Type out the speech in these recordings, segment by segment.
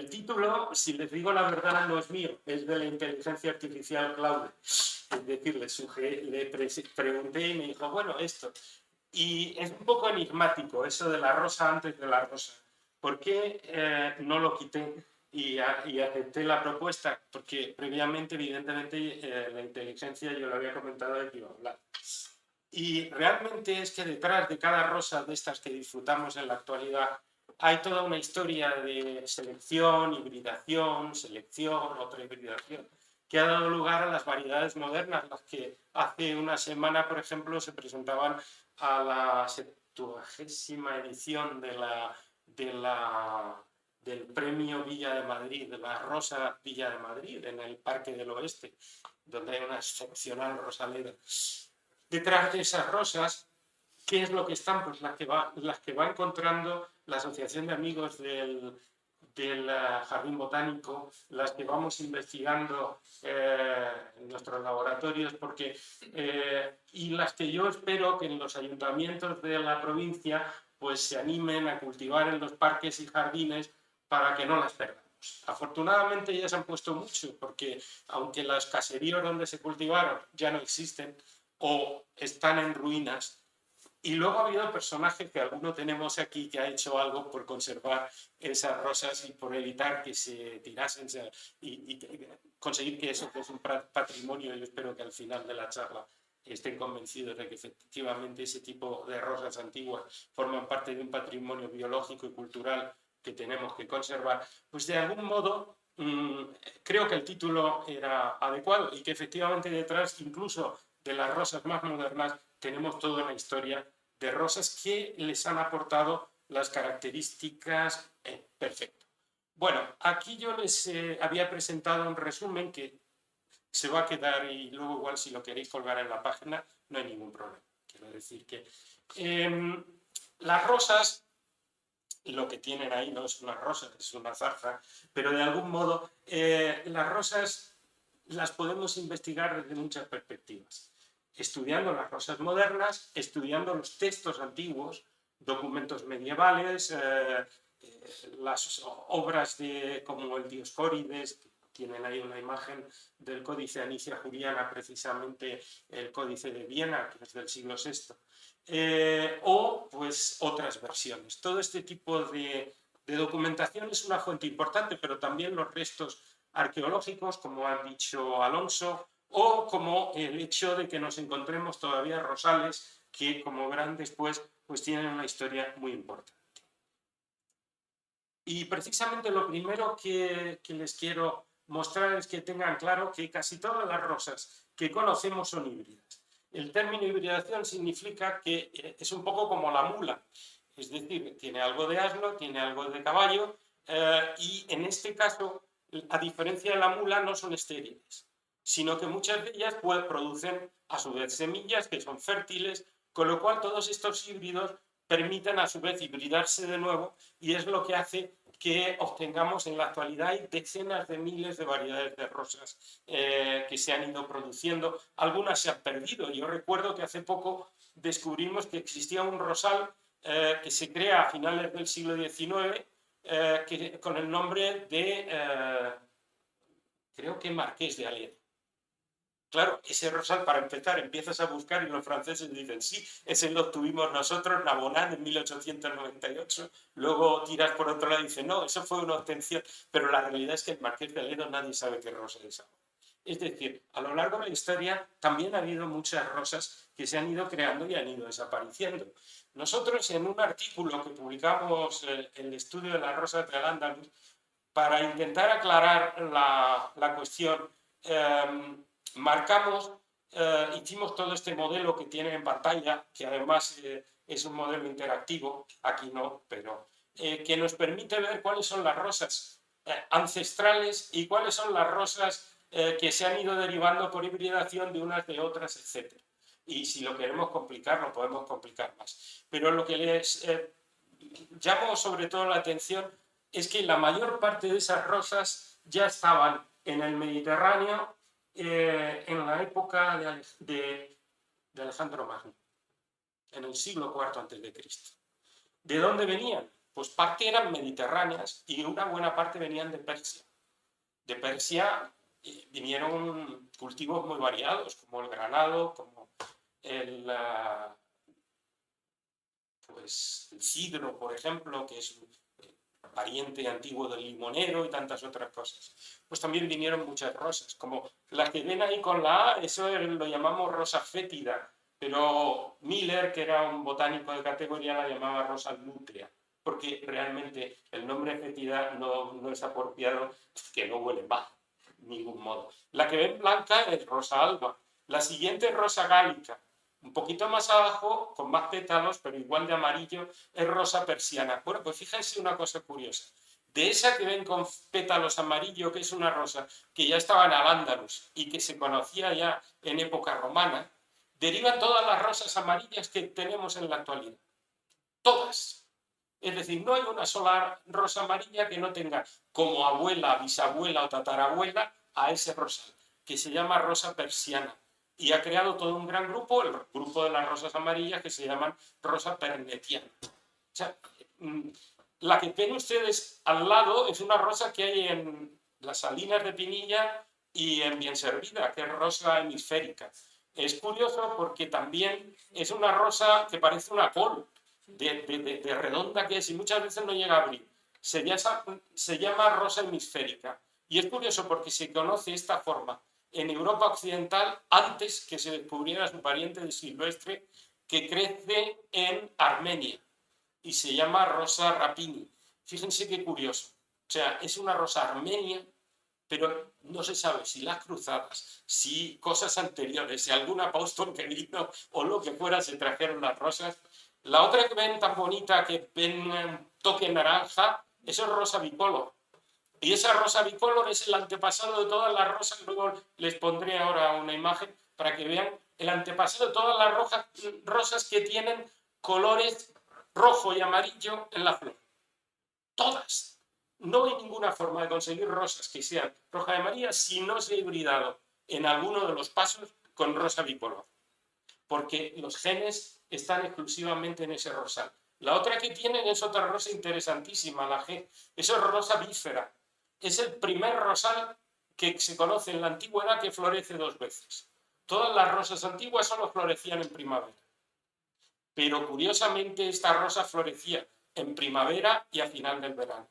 El título, si les digo la verdad, no es mío, es de la inteligencia artificial Claude. Es decir, le pregunté y me dijo, bueno, esto. Y es un poco enigmático eso de la rosa antes de la rosa. ¿Por qué no lo quité y acepté la propuesta? Porque previamente, evidentemente, la inteligencia, yo lo había comentado, de que iba a hablar. Y realmente es que detrás de cada rosa de estas que disfrutamos en la actualidad hay toda una historia de selección, hibridación, selección, otra hibridación, que ha dado lugar a las variedades modernas, las que hace una semana, por ejemplo, se presentaban a la 70ª edición del Premio Villa de Madrid, de la Rosa Villa de Madrid, en el Parque del Oeste, donde hay una excepcional rosaleda. Detrás de esas rosas, ¿qué es lo que están? Pues las que va encontrando la Asociación de Amigos del Jardín Botánico, las que vamos investigando en nuestros laboratorios, y las que yo espero que en los ayuntamientos de la provincia pues se animen a cultivar en los parques y jardines para que no las perdamos. Afortunadamente ya se han puesto mucho, porque aunque los caseríos donde se cultivaron ya no existen o están en ruinas, y luego ha habido personajes que alguno tenemos aquí que ha hecho algo por conservar esas rosas y por evitar que se tirasen y conseguir que eso es un patrimonio. Yo espero que al final de la charla estén convencidos de que efectivamente ese tipo de rosas antiguas forman parte de un patrimonio biológico y cultural que tenemos que conservar. Pues de algún modo creo que el título era adecuado y que efectivamente detrás incluso de las rosas más modernas tenemos toda una historia de rosas que les han aportado las características perfecto. Bueno, aquí yo les había presentado un resumen que se va a quedar y luego igual si lo queréis colgar en la página no hay ningún problema. Quiero decir que las rosas, lo que tienen ahí no es una rosa, es una zarza, pero de algún modo las rosas las podemos investigar desde muchas perspectivas. Estudiando las rosas modernas, estudiando los textos antiguos, documentos medievales, las obras como el Dioscórides, tienen ahí una imagen del Códice Anicia Juliana, precisamente el Códice de Viena, que es del siglo VI, o pues otras versiones. Todo este tipo de documentación es una fuente importante, pero también los restos arqueológicos, como ha dicho Alonso, o como el hecho de que nos encontremos todavía rosales que, como verán después, pues tienen una historia muy importante. Y precisamente lo primero que les quiero mostrar es que tengan claro que casi todas las rosas que conocemos son híbridas. El término hibridación significa que es un poco como la mula, es decir, tiene algo de asno, tiene algo de caballo, y en este caso, a diferencia de la mula, no son estériles, sino que muchas de ellas producen a su vez semillas que son fértiles, con lo cual todos estos híbridos permiten a su vez hibridarse de nuevo y es lo que hace que obtengamos en la actualidad hay decenas de miles de variedades de rosas que se han ido produciendo. Algunas se han perdido. Yo recuerdo que hace poco descubrimos que existía un rosal que se crea a finales del siglo XIX con el nombre de, creo que Marqués de Aleda. Claro, ese rosal, para empezar, empiezas a buscar y los franceses dicen, sí, ese lo tuvimos nosotros, Nabonán, en 1898. Luego tiras por otro lado y dices, no, eso fue una obtención. Pero la realidad es que el Marqués de Aleda nadie sabe qué rosa es ahora. Es decir, a lo largo de la historia también ha habido muchas rosas que se han ido creando y han ido desapareciendo. Nosotros, en un artículo que publicamos, el estudio de las rosas de Al-Ándalus, para intentar aclarar la cuestión, hicimos todo este modelo que tienen en pantalla, que además es un modelo interactivo, aquí no, pero que nos permite ver cuáles son las rosas ancestrales y cuáles son las rosas que se han ido derivando por hibridación de unas de otras, etc. Y si lo queremos complicar, lo podemos complicar más. Pero lo que les llamo sobre todo la atención es que la mayor parte de esas rosas ya estaban en el Mediterráneo en la época de Alejandro Magno, en el siglo IV a.C. ¿De dónde venían? Pues parte eran mediterráneas y una buena parte venían de Persia. De Persia vinieron cultivos muy variados, como el granado, como el, pues, el cidro, por ejemplo, que es un pariente antiguo del limonero y tantas otras cosas. Pues también vinieron muchas rosas, como las que ven ahí con la A, eso lo llamamos rosa fétida, pero Miller, que era un botánico de categoría, la llamaba rosa lútea, porque realmente el nombre fétida no es apropiado, que no huele mal, de ningún modo. La que ven blanca es rosa alba, la siguiente es rosa gálica, un poquito más abajo, con más pétalos, pero igual de amarillo, es rosa persiana. Bueno, pues fíjense una cosa curiosa. De esa que ven con pétalos amarillo, que es una rosa que ya estaba en Al-Ándalus y que se conocía ya en época romana, derivan todas las rosas amarillas que tenemos en la actualidad. Todas. Es decir, no hay una sola rosa amarilla que no tenga como abuela, bisabuela o tatarabuela a ese rosal, que se llama rosa persiana. Y ha creado todo un gran grupo, el grupo de las rosas amarillas, que se llaman rosa pernetiana. O sea, la que ven ustedes al lado es una rosa que hay en las Salinas de Pinilla y en Bienservida, que es rosa hemisférica. Es curioso porque también es una rosa que parece una col, de redonda que es, y muchas veces no llega a abrir. Se llama rosa hemisférica. Y es curioso porque se conoce esta forma en Europa Occidental antes que se descubriera su pariente de silvestre, que crece en Armenia y se llama rosa rapini. Fíjense qué curioso. O sea, es una rosa armenia, pero no se sabe si las cruzadas, si cosas anteriores, si algún apóstol que vino o lo que fuera se trajeron las rosas. La otra que ven tan bonita, que ven un toque naranja, eso es rosa bicolor. Y esa rosa bicolor es el antepasado de todas las rosas. Luego les pondré ahora una imagen para que vean el antepasado de todas las rosas que tienen colores rojo y amarillo en la flor. Todas. No hay ninguna forma de conseguir rosas que sean roja y amarilla si no se ha hibridado en alguno de los pasos con rosa bicolor. Porque los genes están exclusivamente en ese rosal. La otra que tienen es otra rosa interesantísima, la G. Eso es rosa bífera. Es el primer rosal que se conoce en la antigüedad que florece 2 veces. Todas las rosas antiguas solo florecían en primavera. Pero curiosamente esta rosa florecía en primavera y a final del verano.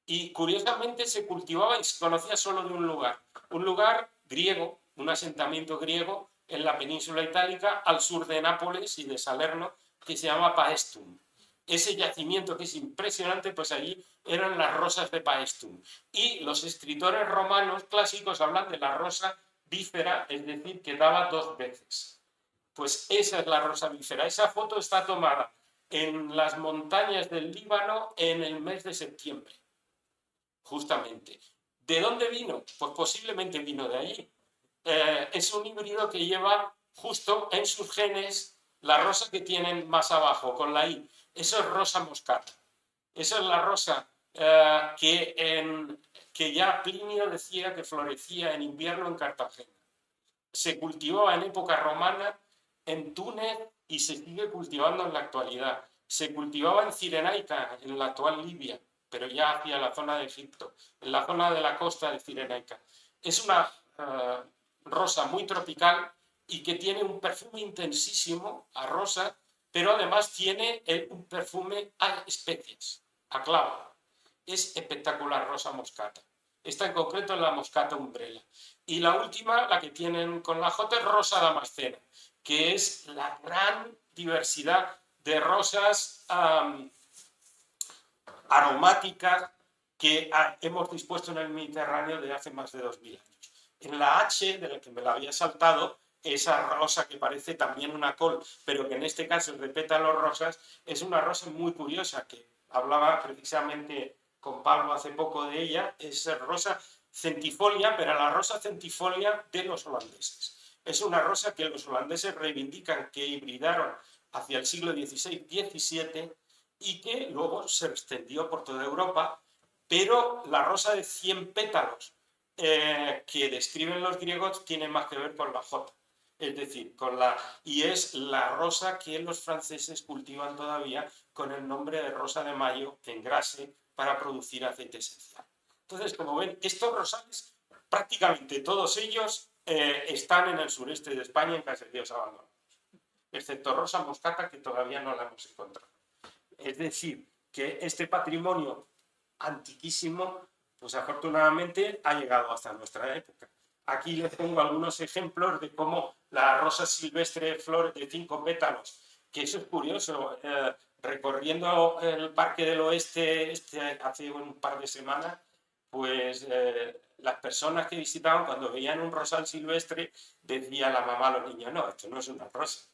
Y curiosamente se cultivaba y se conocía solo de un lugar griego, un asentamiento griego en la península itálica al sur de Nápoles y de Salerno, que se llama Paestum. Ese yacimiento que es impresionante, pues allí eran las rosas de Paestum. Y los escritores romanos clásicos hablan de la rosa bífera, es decir, que daba 2 veces. Pues esa es la rosa bífera. Esa foto está tomada en las montañas del Líbano en el mes de septiembre, justamente. ¿De dónde vino? Pues posiblemente vino de allí. Es un híbrido que lleva justo en sus genes la rosa que tienen más abajo, con la I. Eso es rosa moscata. Esa es la rosa que ya Plinio decía que florecía en invierno en Cartagena. Se cultivaba en época romana en Túnez y se sigue cultivando en la actualidad. Se cultivaba en Cirenaica, en la actual Libia, pero ya hacia la zona de Egipto, en la zona de la costa de Cirenaica. Es una rosa muy tropical y que tiene un perfume intensísimo a rosa, pero además tiene un perfume a especias, a clavo. Es espectacular rosa moscata. Esta en concreto es la moscata umbrella. Y la última, la que tienen con la J, es rosa damascena, que es la gran diversidad de rosas aromáticas que hemos dispuesto en el Mediterráneo desde hace más de 2000 años. En la H, de la que me la había saltado, esa rosa que parece también una col, pero que en este caso es de pétalos rosas, es una rosa muy curiosa, que hablaba precisamente con Pablo hace poco de ella, es rosa centifolia, pero la rosa centifolia de los holandeses. Es una rosa que los holandeses reivindican que hibridaron hacia el siglo XVI-XVII y que luego se extendió por toda Europa, pero la rosa de 100 pétalos que describen los griegos tiene más que ver con la J. Es decir, y es la rosa que los franceses cultivan todavía con el nombre de rosa de mayo en Grasse para producir aceite esencial. Entonces, como ven, estos rosales, prácticamente todos ellos están en el sureste de España en caseríos abandonados, excepto rosa moscata, que todavía no la hemos encontrado. Es decir, que este patrimonio antiquísimo, pues afortunadamente ha llegado hasta nuestra época. Aquí les pongo algunos ejemplos de cómo la rosa silvestre de flores de 5 pétalos, que eso es curioso, recorriendo el Parque del Oeste hace un par de semanas, pues las personas que visitaban, cuando veían un rosal silvestre, decía la mamá a los niños, no, esto no es una rosa.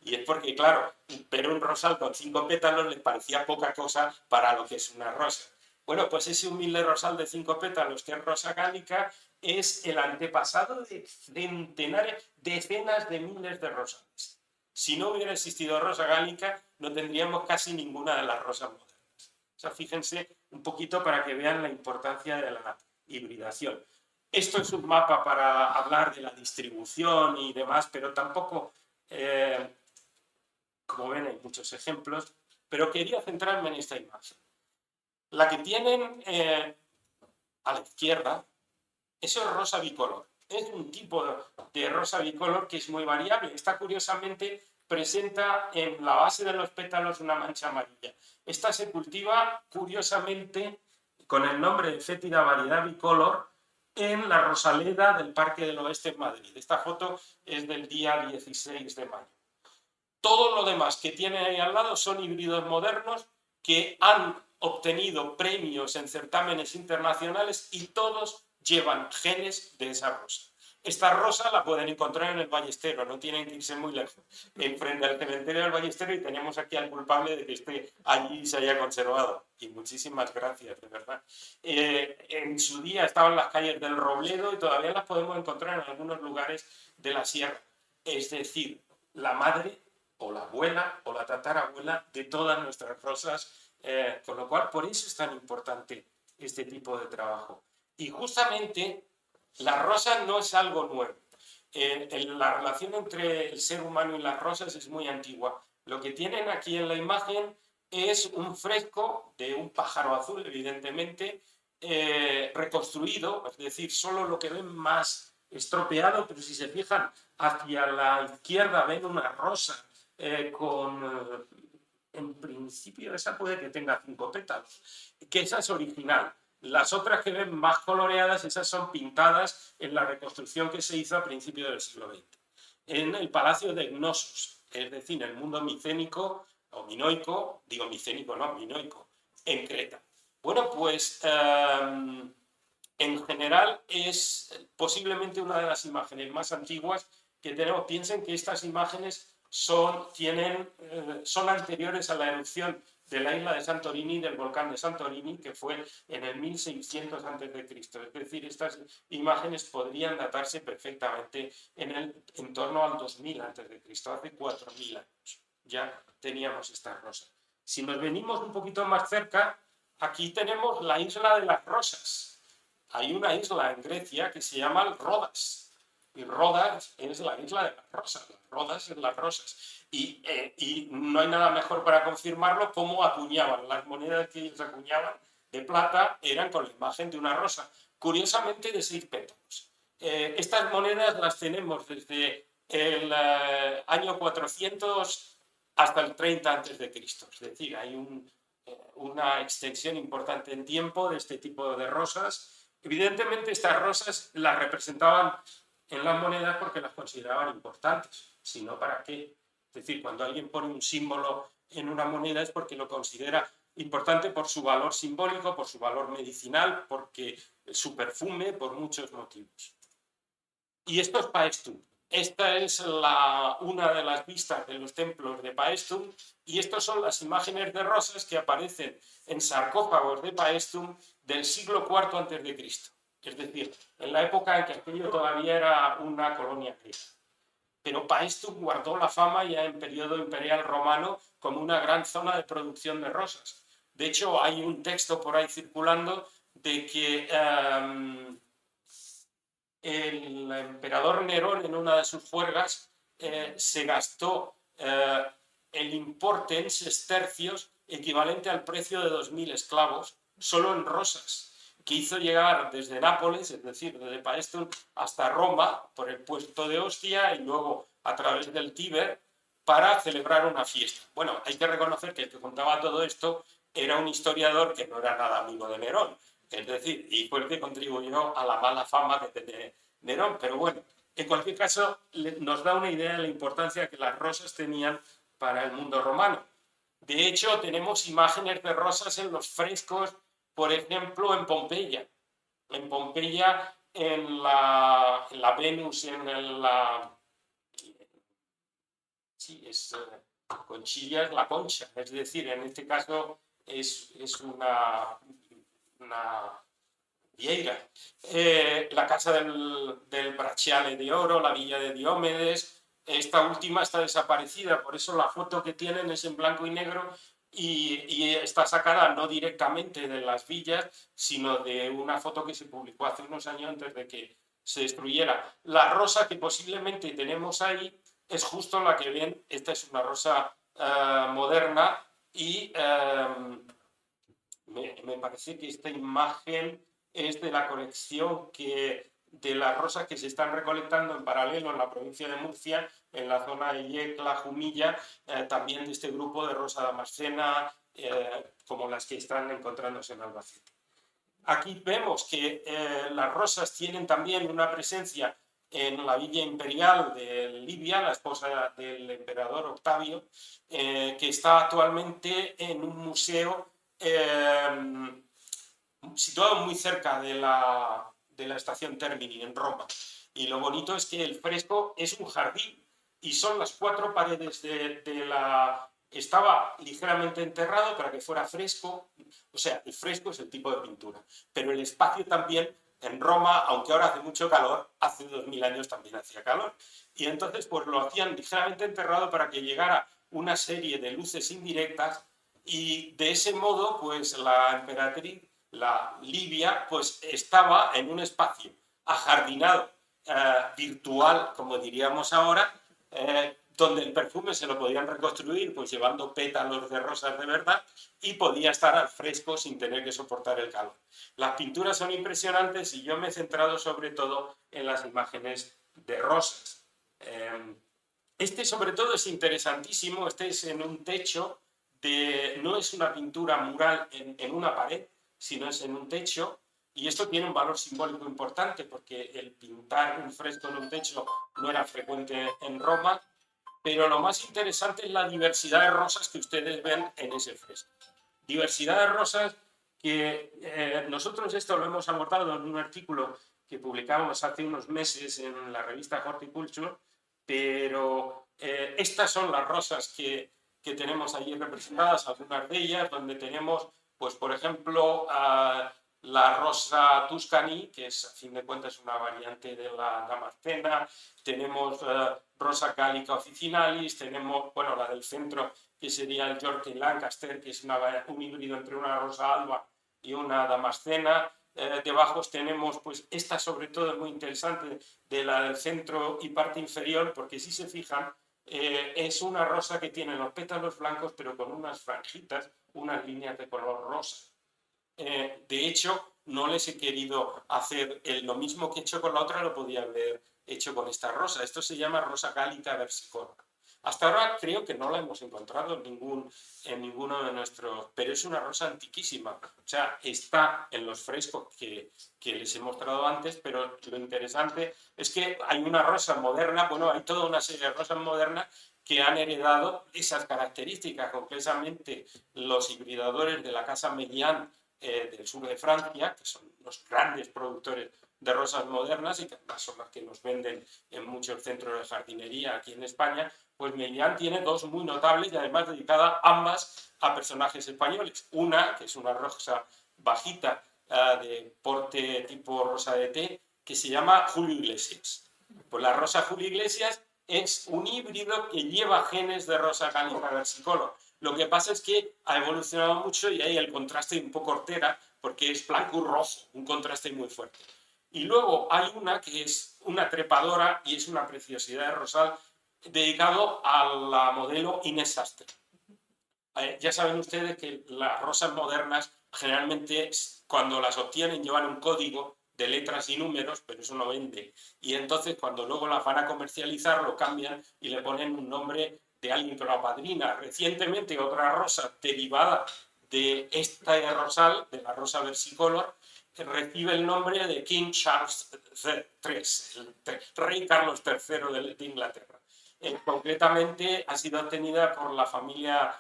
Y es porque, claro, pero un rosal con 5 pétalos les parecía poca cosa para lo que es una rosa. Bueno, pues ese humilde rosal de 5 pétalos, que es rosa gálica, es el antepasado de centenares, decenas de miles de rosales. Si no hubiera existido rosa gálica, no tendríamos casi ninguna de las rosas modernas. O sea, fíjense un poquito para que vean la importancia de la hibridación. Esto es un mapa para hablar de la distribución y demás, pero tampoco, como ven, hay muchos ejemplos, pero quería centrarme en esta imagen. La que tienen a la izquierda, eso es rosa bicolor. Es un tipo de rosa bicolor que es muy variable. Esta, curiosamente, presenta en la base de los pétalos una mancha amarilla. Esta se cultiva, curiosamente, con el nombre de fétida variedad bicolor, en la Rosaleda del Parque del Oeste en Madrid. Esta foto es del día 16 de mayo. Todo lo demás que tiene ahí al lado son híbridos modernos que han obtenido premios en certámenes internacionales y todos llevan genes de esa rosa. Esta rosa la pueden encontrar en el Ballestero, no tienen que irse muy lejos. Enfrente al cementerio del Ballestero, y tenemos aquí al culpable de que esté allí y se haya conservado. Y muchísimas gracias, de verdad. En su día estaban en las calles del Robledo y todavía las podemos encontrar en algunos lugares de la sierra. Es decir, la madre o la abuela o la tatarabuela de todas nuestras rosas, con lo cual por eso es tan importante este tipo de trabajo. Y justamente la rosa no es algo nuevo. La relación entre el ser humano y las rosas es muy antigua. Lo que tienen aquí en la imagen es un fresco de un pájaro azul, evidentemente, reconstruido, es decir, solo lo que ven más estropeado, pero si se fijan hacia la izquierda ven una rosa en principio esa puede que tenga 5 pétalos, que esa es original. Las otras que ven más coloreadas, esas son pintadas en la reconstrucción que se hizo a principios del siglo XX. En el Palacio de Cnosos, es decir, en el mundo micénico o minoico, digo micénico, no, minoico, en Creta. Bueno, pues en general es posiblemente una de las imágenes más antiguas que tenemos. Piensen que estas imágenes son anteriores a la erupción de la isla de Santorini, del volcán de Santorini, que fue en el 1600 a.C. Es decir, estas imágenes podrían datarse perfectamente en torno al 2000 a.C., hace 4000 años. Ya teníamos estas rosas. Si nos venimos un poquito más cerca, aquí tenemos la isla de las rosas. Hay una isla en Grecia que se llama Rodas. Y Rodas es la isla de las rosas. Rodas es las rosas. Y no hay nada mejor para confirmarlo cómo acuñaban. Las monedas que ellos acuñaban de plata eran con la imagen de una rosa. Curiosamente de 6 pétalos. Estas monedas las tenemos desde el año 400 hasta el 30 a.C. Es decir, hay una extensión importante en tiempo de este tipo de rosas. Evidentemente estas rosas las representaban en las monedas porque las consideraban importantes, si no, ¿para qué? Es decir, cuando alguien pone un símbolo en una moneda es porque lo considera importante por su valor simbólico, por su valor medicinal, porque su perfume, por muchos motivos. Y esto es Paestum. Esta es una de las vistas de los templos de Paestum, y estas son las imágenes de rosas que aparecen en sarcófagos de Paestum del siglo IV a.C. Es decir, en la época en que aquello todavía era una colonia griega. Pero Paestum guardó la fama ya en periodo imperial romano como una gran zona de producción de rosas. De hecho, hay un texto por ahí circulando de que el emperador Nerón en una de sus juergas se gastó el importe en sestercios equivalente al precio de 2.000 esclavos solo en rosas, que hizo llegar desde Nápoles, es decir, desde Paestum, hasta Roma por el puerto de Ostia y luego a través del Tíber para celebrar una fiesta. Bueno, hay que reconocer que el que contaba todo esto era un historiador que no era nada amigo de Nerón, es decir, y fue el que contribuyó a la mala fama que tenía Nerón, pero bueno, en cualquier caso nos da una idea de la importancia que las rosas tenían para el mundo romano. De hecho, tenemos imágenes de rosas en los frescos, por ejemplo, en Pompeya. En Pompeya, en la Venus, sí, Conchilla es la concha, es decir, en este caso es una vieira. La casa del Bracciale de Oro, la villa de Diomedes, esta última está desaparecida, por eso la foto que tienen es en blanco y negro y está sacada no directamente de las villas, sino de una foto que se publicó hace unos años antes de que se destruyera. La rosa que posiblemente tenemos ahí es justo la que ven, esta es una rosa moderna y me parece que esta imagen es de la colección de las rosas que se están recolectando en paralelo en la provincia de Murcia, en la zona de Yecla, Jumilla, también de este grupo de rosa damascena, como las que están encontrándose en Albacete. Aquí vemos que las rosas tienen también una presencia en la villa imperial de Libia, la esposa del emperador Octavio, que está actualmente en un museo situado muy cerca de la estación Termini, en Roma. Y lo bonito es que el fresco es un jardín y son las 4 paredes de la... Estaba ligeramente enterrado para que fuera fresco, o sea, el fresco es el tipo de pintura, pero el espacio también en Roma, aunque ahora hace mucho calor, hace 2000 años también hacía calor. Y entonces pues lo hacían ligeramente enterrado para que llegara una serie de luces indirectas y de ese modo pues la emperatriz, la Livia, pues estaba en un espacio ajardinado, virtual, como diríamos ahora, donde el perfume se lo podían reconstruir pues llevando pétalos de rosas de verdad y podía estar al fresco sin tener que soportar el calor. Las pinturas son impresionantes y yo me he centrado sobre todo en las imágenes de rosas. Este sobre todo es interesantísimo, este es en un techo, no es una pintura mural en una pared, sino es en un techo, y esto tiene un valor simbólico importante porque el pintar un fresco en un techo no era frecuente en Roma, pero lo más interesante es la diversidad de rosas que ustedes ven en ese fresco. Diversidad de rosas que nosotros esto lo hemos abordado en un artículo que publicamos hace unos meses en la revista Horticulture, pero estas son las rosas que tenemos allí representadas, algunas de ellas, donde tenemos, pues por ejemplo, la rosa tuscany, que es a fin de cuentas una variante de la damascena, tenemos rosa cálica officinalis, tenemos, bueno, la del centro, que sería el York Lancaster, que es un híbrido entre una rosa alba y una damascena. Debajo tenemos, pues esta sobre todo es muy interesante, de la del centro y parte inferior, porque si se fijan, es una rosa que tiene los pétalos blancos, pero con unas franjitas, unas líneas de color rosa. De hecho, no les he querido hacer lo mismo que he hecho con la otra, lo podía haber hecho con esta rosa. Esto se llama rosa cálica versicolor. Hasta ahora creo que no la hemos encontrado en ninguno de nuestros, pero es una rosa antiquísima. O sea, está en los frescos que les he mostrado antes, pero lo interesante es que hay una rosa moderna, bueno, hay toda una serie de rosas modernas que han heredado esas características, concretamente los hibridadores de la casa Melian del sur de Francia, que son los grandes productores de rosas modernas y que además son las que nos venden en muchos centros de jardinería aquí en España, pues Melian tiene dos muy notables y además dedicadas ambas a personajes españoles. Una, que es una rosa bajita de porte tipo rosa de té, que se llama Julio Iglesias. Pues la rosa Julio Iglesias es un híbrido que lleva genes de rosa cálica versicolor. Lo que pasa es que ha evolucionado mucho y ahí el contraste un poco hortera porque es blanco y rojo, un contraste muy fuerte. Y luego hay una que es una trepadora y es una preciosidad de rosal dedicado a la modelo Inés Sastre. Ya saben ustedes que las rosas modernas generalmente cuando las obtienen llevan un código de letras y números, pero eso no vende. Y entonces cuando luego las van a comercializar lo cambian y le ponen un nombre de alguien que lo apadrina. Recientemente otra rosa derivada de esta rosal, de la rosa versicolor, recibe el nombre de King Charles III, el rey Carlos III de Inglaterra. Concretamente ha sido obtenida por la familia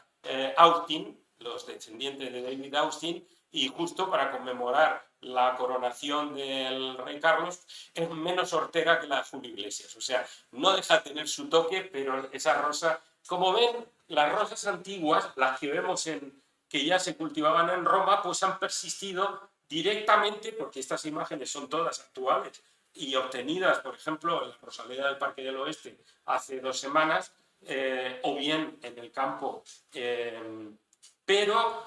Austin, los descendientes de David Austin, y justo para conmemorar la coronación del rey Carlos, es menos hortera que la de Julio Iglesias. O sea, no deja de tener su toque, pero esa rosa, como ven, las rosas antiguas, las que vemos que ya se cultivaban en Roma, pues han persistido directamente, porque estas imágenes son todas actuales y obtenidas, por ejemplo, en la Rosaleda del Parque del Oeste hace 2 semanas, o bien en el campo, pero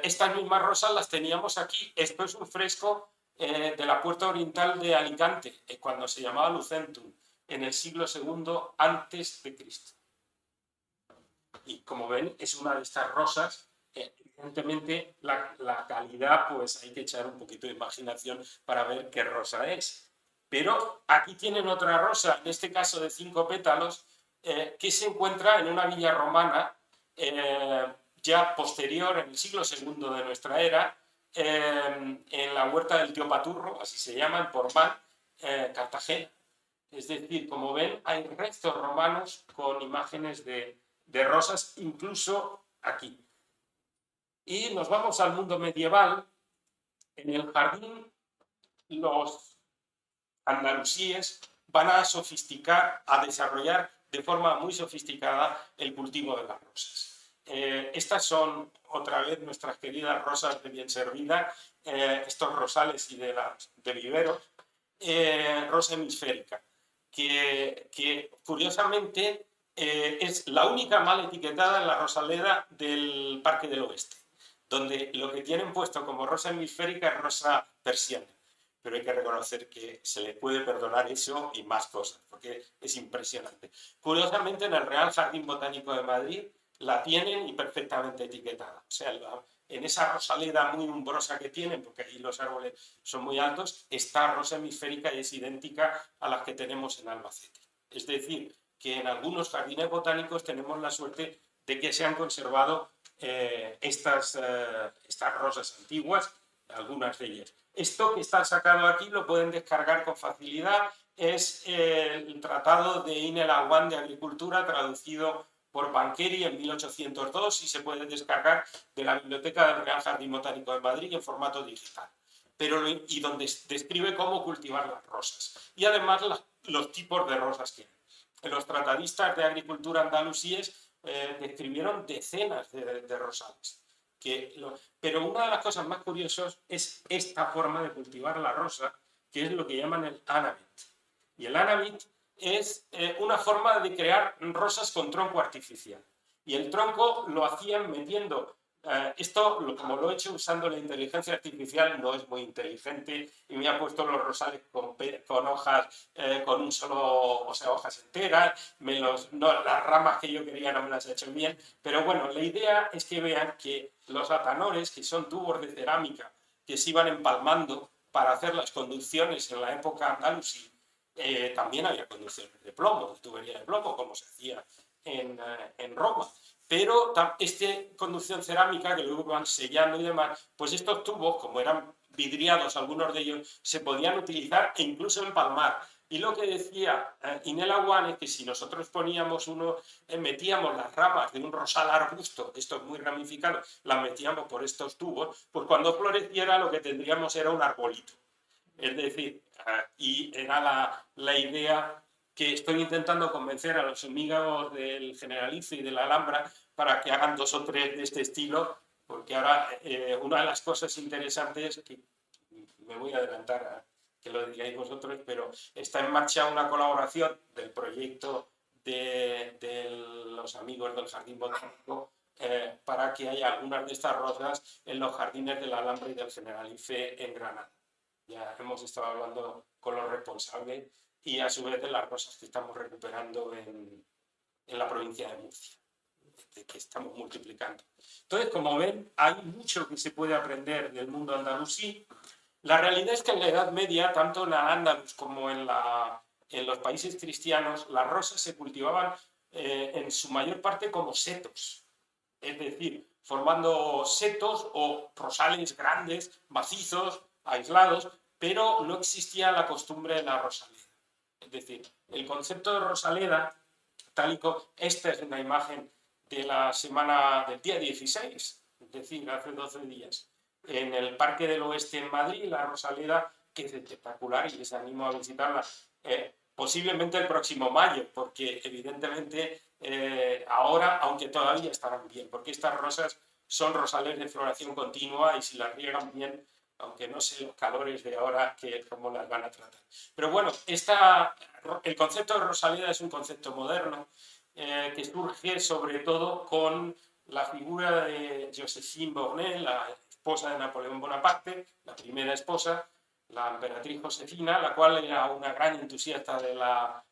estas mismas rosas las teníamos aquí. Esto es un fresco de la puerta oriental de Alicante, cuando se llamaba Lucentum, en el siglo II antes de Cristo. Y como ven, es una de estas rosas. Evidentemente, la calidad, pues hay que echar un poquito de imaginación para ver qué rosa es. Pero aquí tienen otra rosa, en este caso de 5 pétalos, que se encuentra en una villa romana ya posterior, en el siglo II de nuestra era, en la huerta del tío Paturro, así se llama, en Portmán, Cartagena. Es decir, como ven, hay restos romanos con imágenes de rosas, incluso aquí. Y nos vamos al mundo medieval. En el jardín, los andalusíes van a sofisticar, a desarrollar de forma muy sofisticada el cultivo de las rosas. Estas son, otra vez, nuestras queridas rosas de bien servida, estos rosales y de viveros, rosa hemisférica, que curiosamente es la única mal etiquetada en la rosaleda del Parque del Oeste, donde lo que tienen puesto como rosa hemisférica es rosa persiana. Pero hay que reconocer que se le puede perdonar eso y más cosas, porque es impresionante. Curiosamente, en el Real Jardín Botánico de Madrid la tienen y perfectamente etiquetada. O sea, en esa rosaleda muy umbrosa que tienen, porque ahí los árboles son muy altos, está rosa hemisférica y es idéntica a las que tenemos en Albacete. Es decir, que en algunos jardines botánicos tenemos la suerte de que se han conservado estas rosas antiguas, algunas de ellas. Esto que está sacado aquí lo pueden descargar con facilidad. Es el tratado de Inelaguán de Agricultura traducido por Banqueri en 1802 y se puede descargar de la Biblioteca del Real Jardín Botánico de Madrid en formato digital. Y donde describe cómo cultivar las rosas. Y además los tipos de rosas que hay. Los tratadistas de agricultura andalusíes describieron decenas de rosales. Pero una de las cosas más curiosas es esta forma de cultivar la rosa, que es lo que llaman el anabit. Y el anabit es una forma de crear rosas con tronco artificial. Y el tronco lo hacían metiendo esto, como lo he hecho usando la inteligencia artificial, no es muy inteligente y me ha puesto los rosales con hojas, con un solo, o sea, hojas enteras, las ramas que yo quería no me las he hecho bien, pero bueno, la idea es que vean que los atanores, que son tubos de cerámica que se iban empalmando para hacer las conducciones en la época andalusí, también había conducciones de plomo, de tubería de plomo, como se hacía en Roma. Pero esta conducción cerámica, que luego van sellando y demás, pues estos tubos, como eran vidriados algunos de ellos, se podían utilizar e incluso empalmar. Y lo que decía Inelaguán es que si nosotros poníamos metíamos las ramas de un rosal arbusto, esto es muy ramificado, las metíamos por estos tubos, pues cuando floreciera lo que tendríamos era un arbolito. Es decir, y era la idea que estoy intentando convencer a los amigos del Generalife y de la Alhambra para que hagan 2 o 3 de este estilo, porque ahora una de las cosas interesantes, que me voy a adelantar a que lo digáis vosotros, pero está en marcha una colaboración del proyecto de los amigos del Jardín Botánico para que haya algunas de estas rosas en los jardines de la Alhambra y del Generalife en Granada. Ya hemos estado hablando con los responsables y a su vez de las rosas que estamos recuperando en la provincia de Murcia, de que estamos multiplicando. Entonces, como ven, hay mucho que se puede aprender del mundo andalusí. La realidad es que en la Edad Media, tanto en Al-Ándalus como en los países cristianos, las rosas se cultivaban en su mayor parte como setos, es decir, formando setos o rosales grandes, macizos, aislados, pero no existía la costumbre de la rosaleda. Es decir, el concepto de rosaleda, tal y como esta es una imagen de la semana del día 16, es decir, hace 12 días, en el Parque del Oeste en Madrid, la rosaleda, que es espectacular y les animo a visitarla. Posiblemente el próximo mayo, porque evidentemente ahora, aunque todavía estarán bien, porque estas rosas son rosales de floración continua y si las riegan bien, aunque no sé los calores de ahora, que cómo las van a tratar. Pero bueno, el concepto de rosaleda es un concepto moderno que surge sobre todo con la figura de Joséphine Bornet, la esposa de Napoleón Bonaparte, la primera esposa, la emperatriz Josefina, la cual era una gran entusiasta de la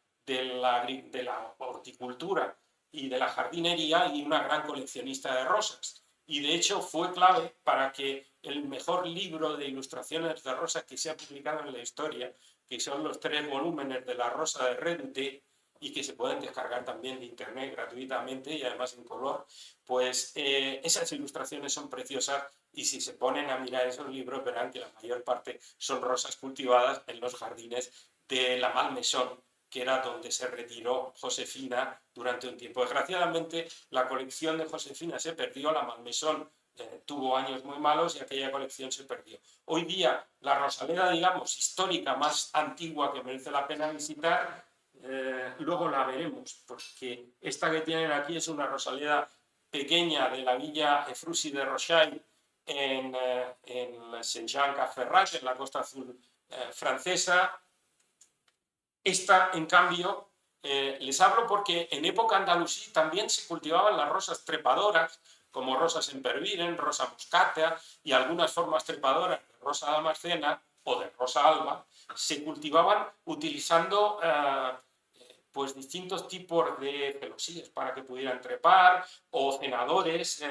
horticultura y de la jardinería y una gran coleccionista de rosas. Y de hecho fue clave para que el mejor libro de ilustraciones de rosas que se ha publicado en la historia, que son los 3 volúmenes de La Rosa de Reduté, y que se pueden descargar también de internet gratuitamente y además en color, pues esas ilustraciones son preciosas y si se ponen a mirar esos libros verán que la mayor parte son rosas cultivadas en los jardines de la Malmaison, que era donde se retiró Josefina durante un tiempo. Desgraciadamente la colección de Josefina se perdió, la Malmaison tuvo años muy malos y aquella colección se perdió. Hoy día la rosaleda, digamos, histórica más antigua que merece la pena visitar, luego la veremos, porque esta que tienen aquí es una rosaleda pequeña de la villa Efrusi de Rochaille en Saint-Jean-Cap-Ferrat, en la costa azul francesa. Esta, en cambio, les hablo porque en época andalusí también se cultivaban las rosas trepadoras, como rosa sempervirens, rosa moscata y algunas formas trepadoras de rosa damascena o de rosa alba, se cultivaban utilizando pues distintos tipos de celosías para que pudieran trepar o cenadores.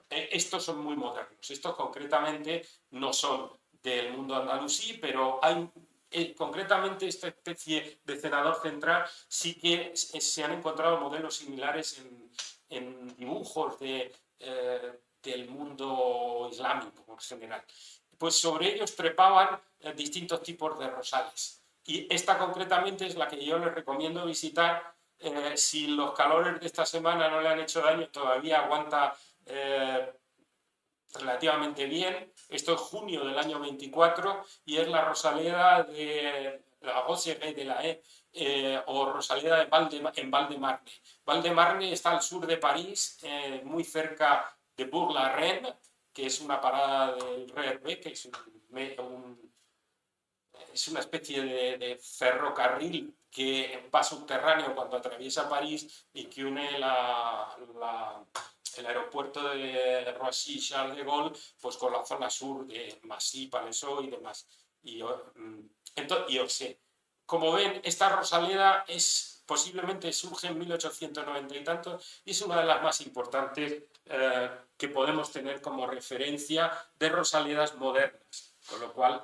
Estos son muy modernos. Estos concretamente no son del mundo andalusí, pero hay concretamente esta especie de cenador central sí que se han encontrado modelos similares en dibujos del mundo islámico en general. Pues sobre ellos trepaban distintos tipos de rosales. Y esta concretamente es la que yo les recomiendo visitar. Si los calores de esta semana no le han hecho daño, todavía aguanta relativamente bien. Esto es junio del año 24 y es la rosaleda de la Roseraie de la o rosaleda en Val-de-Marne. Val-de-Marne está al sur de París, muy cerca de Bourg-la-Reine, que es una parada del RERB, que es una especie de ferrocarril que va subterráneo cuando atraviesa París y que une el aeropuerto de Roissy-Charles de Gaulle pues con la zona sur de Massy, Palaiseau y demás. Y Orsay. Como ven, esta rosaleda posiblemente surge en 1890 y tantos y es una de las más importantes que podemos tener como referencia de rosaledas modernas, con lo cual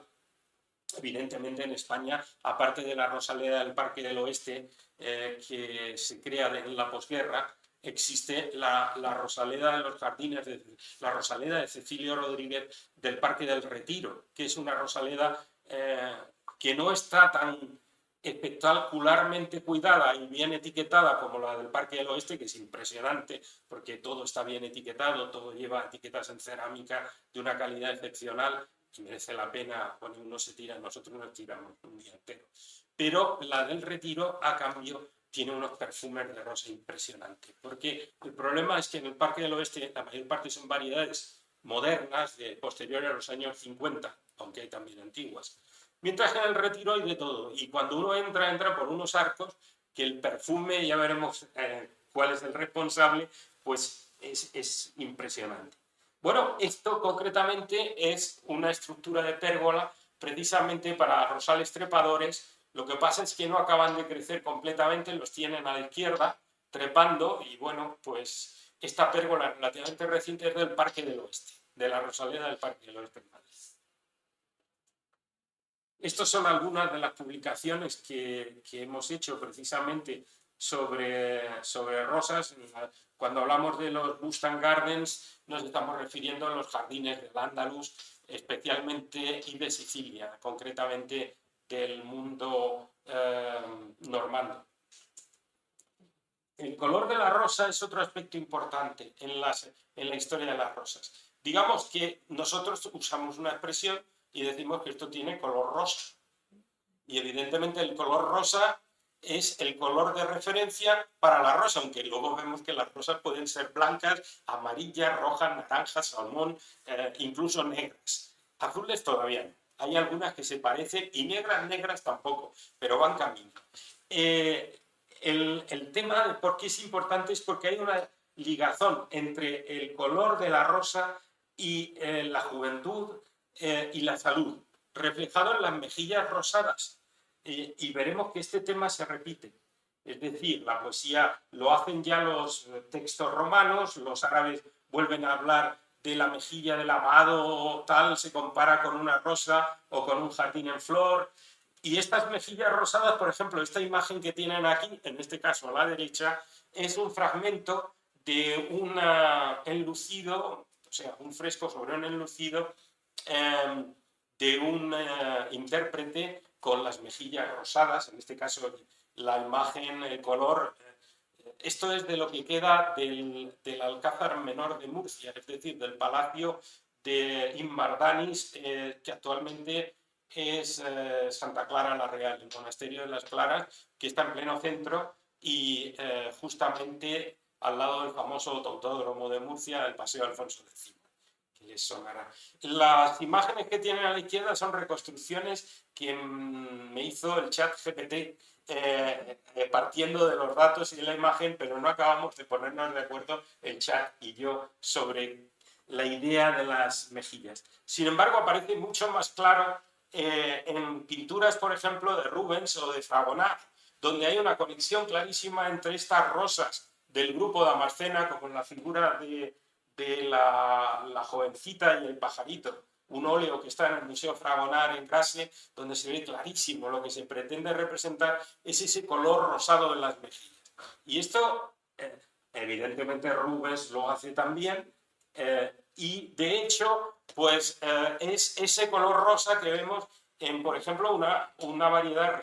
evidentemente en España, aparte de la rosaleda del Parque del Oeste, que se crea en la posguerra, existe la rosaleda de los jardines, la rosaleda de Cecilio Rodríguez del Parque del Retiro, que es una rosaleda que no está tan espectacularmente cuidada y bien etiquetada como la del Parque del Oeste, que es impresionante porque todo está bien etiquetado, todo lleva etiquetas en cerámica de una calidad excepcional y merece la pena cuando uno se tira, nosotros nos tiramos un día entero. Pero la del Retiro, a cambio, tiene unos perfumes de rosa impresionantes, porque el problema es que en el Parque del Oeste la mayor parte son variedades modernas, posteriores a los años 50, aunque hay también antiguas. Mientras que en el Retiro hay de todo, y cuando uno entra por unos arcos, que el perfume, ya veremos cuál es el responsable, pues es impresionante. Bueno, esto concretamente es una estructura de pérgola precisamente para rosales trepadores. Lo que pasa es que no acaban de crecer completamente, los tienen a la izquierda, trepando, y bueno, pues esta pérgola relativamente reciente es del Parque del Oeste, de la Rosaleda del Parque del Oeste en Madrid. Estas son algunas de las publicaciones que hemos hecho precisamente sobre rosas. Cuando hablamos de los Mustang Gardens, nos estamos refiriendo a los jardines del Andaluz, especialmente, y de Sicilia, concretamente del mundo normando. El color de la rosa es otro aspecto importante en la historia de las rosas. Digamos que nosotros usamos una expresión y decimos que esto tiene color rosa. Y evidentemente el color rosa es el color de referencia para la rosa, aunque luego vemos que las rosas pueden ser blancas, amarillas, rojas, naranjas, salmón, incluso negras. Azules todavía no. Hay algunas que se parecen, y negras tampoco, pero van camino. El tema de por qué es importante es porque hay una ligazón entre el color de la rosa y la juventud y la salud, reflejado en las mejillas rosadas. Y veremos que este tema se repite. Es decir, la poesía lo hacen ya los textos romanos, los árabes vuelven a hablar de la mejilla del amado, tal, se compara con una rosa o con un jardín en flor. Y estas mejillas rosadas, por ejemplo, esta imagen que tienen aquí, en este caso a la derecha, es un fragmento de un enlucido, o sea, un fresco sobre un enlucido de un intérprete con las mejillas rosadas, en este caso la imagen, el color. Esto es de lo que queda del Alcázar Menor de Murcia, es decir, del Palacio de Inmardanis, que actualmente es Santa Clara la Real, el monasterio de las Claras, que está en pleno centro y justamente al lado del famoso Autódromo de Murcia, el Paseo Alfonso X. Que les sonará. Las imágenes que tienen a la izquierda son reconstrucciones que me hizo el chat GPT partiendo de los datos y de la imagen, pero no acabamos de ponernos de acuerdo el chat y yo sobre la idea de las mejillas. Sin embargo, aparece mucho más claro en pinturas, por ejemplo, de Rubens o de Fragonard, donde hay una conexión clarísima entre estas rosas del grupo de Damascena, como en la figura de la jovencita y el pajarito, un óleo que está en el Museo Fragonard en Grasse, donde se ve clarísimo lo que se pretende representar es ese color rosado en las mejillas. Y esto, evidentemente, Rubens lo hace también, y de hecho, pues es ese color rosa que vemos en, por ejemplo, una variedad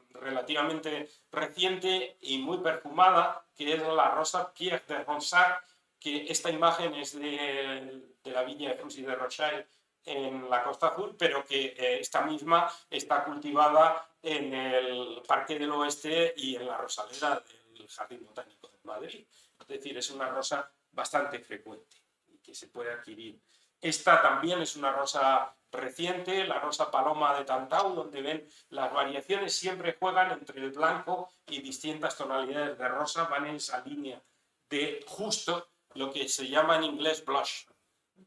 relativamente reciente y muy perfumada, que es la rosa Pierre de Ronsard, que esta imagen es de la viña de Frucy de Rothschild en la Costa Azul, pero que esta misma está cultivada en el Parque del Oeste y en la Rosaleda del Jardín Botánico de Madrid. Es decir, es una rosa bastante frecuente y que se puede adquirir. Esta también es una rosa reciente, la rosa paloma de Tantau, donde ven las variaciones siempre juegan entre el blanco y distintas tonalidades de rosa, van en esa línea de justo lo que se llama en inglés blush,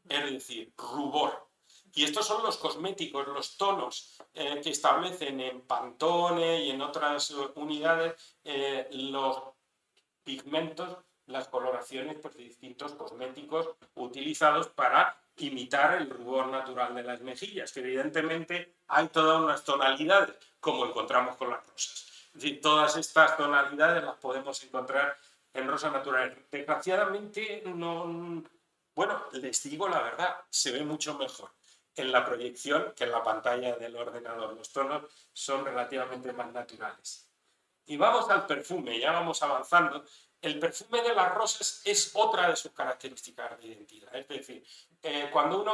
es decir, rubor. Y estos son los cosméticos, los tonos que establecen en Pantone y en otras unidades los pigmentos, las coloraciones pues, de distintos cosméticos utilizados para imitar el rubor natural de las mejillas, que evidentemente hay todas unas tonalidades, como encontramos con las rosas. Es decir, todas estas tonalidades las podemos encontrar en rosas naturales. Desgraciadamente, no, bueno, les digo la verdad, se ve mucho mejor en la proyección que en la pantalla del ordenador. Los tonos son relativamente más naturales. Y vamos al perfume, ya vamos avanzando. El perfume de las rosas es otra de sus características de identidad. Es decir, cuando